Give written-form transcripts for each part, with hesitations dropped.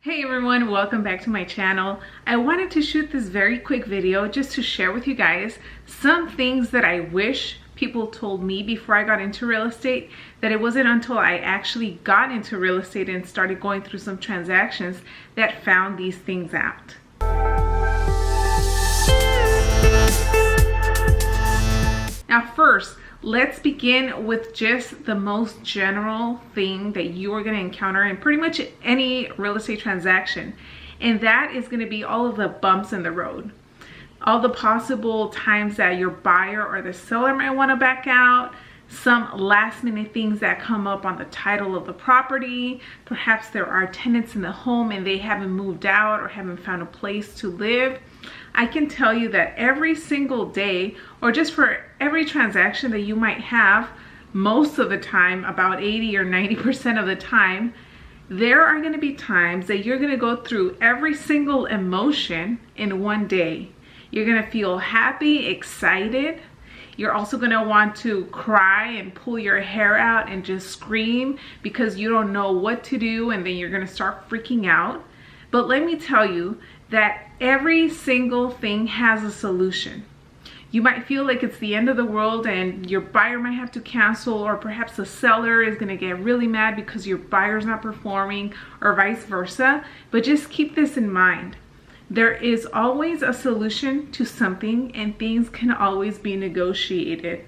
Hey everyone, welcome back to my channel. I wanted to shoot this very quick video just to share with you guys some things that I wish people told me before I got into real estate, that it wasn't until I actually got into real estate and started going through some transactions that found these things out. Now first, let's begin with just the most general thing that you are going to encounter in pretty much any real estate transaction. And that is going to be all of the bumps in the road. All the possible times that your buyer or the seller might want to back out. Some last minute things that come up on the title of the property. Perhaps there are tenants in the home and they haven't moved out or haven't found a place to live. I can tell you that every single day, or just for every transaction that you might have, most of the time, about 80 or 90% of the time, there are going to be times that you're going to go through every single emotion in one day. You're going to feel happy, excited. You're also going to want to cry and pull your hair out and just scream because you don't know what to do, and then you're going to start freaking out. But let me tell you that every single thing has a solution. You might feel like it's the end of the world and your buyer might have to cancel, or perhaps the seller is going to get really mad because your buyer's not performing, or vice versa. But just keep this in mind. There is always a solution to something, and things can always be negotiated.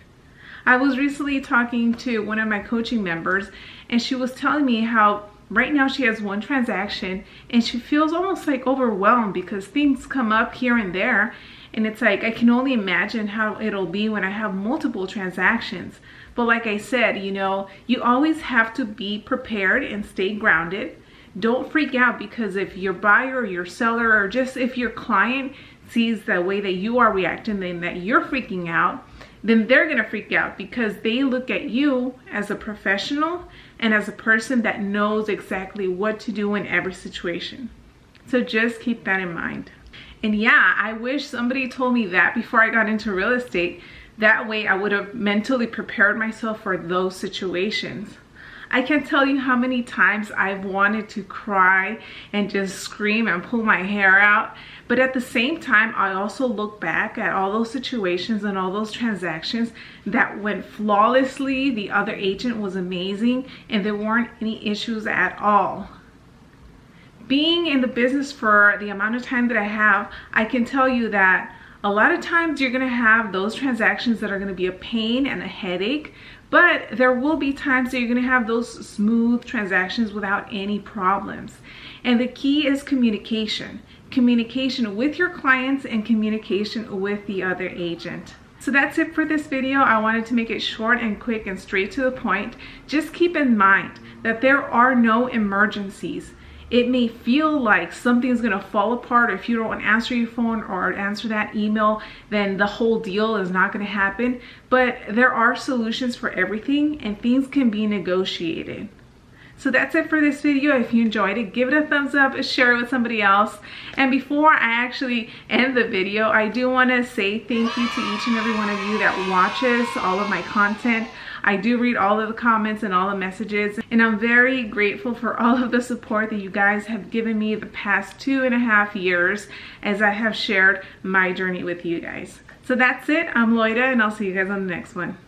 I was recently talking to one of my coaching members, and she was telling me how right now she has one transaction and she feels almost like overwhelmed because things come up here and there. And it's like, I can only imagine how it'll be when I have multiple transactions. But like I said, you always have to be prepared and stay grounded. Don't freak out, because if your buyer or your seller, or just if your client sees the way that you are reacting and that you're freaking out, then they're gonna freak out because they look at you as a professional and as a person that knows exactly what to do in every situation. So just keep that in mind. And yeah, I wish somebody told me that before I got into real estate. That way I would have mentally prepared myself for those situations. I can't tell you how many times I've wanted to cry and just scream and pull my hair out. But at the same time, I also look back at all those situations and all those transactions that went flawlessly. The other agent was amazing and there weren't any issues at all. Being in the business for the amount of time that I have, I can tell you that a lot of times you're going to have those transactions that are going to be a pain and a headache, but there will be times that you're going to have those smooth transactions without any problems. And the key is communication. Communication with your clients and communication with the other agent. So that's it for this video. I wanted to make it short and quick and straight to the point. Just keep in mind that there are no emergencies. It may feel like something's gonna fall apart. If you don't answer your phone or answer that email, then the whole deal is not gonna happen. But there are solutions for everything, and things can be negotiated. So that's it for this video. If you enjoyed it, give it a thumbs up, share it with somebody else. And before I actually end the video, I do wanna say thank you to each and every one of you that watches all of my content. I do read all of the comments and all the messages, and I'm very grateful for all of the support that you guys have given me the past 2.5 years as I have shared my journey with you guys. So that's it. I'm Loida, and I'll see you guys on the next one.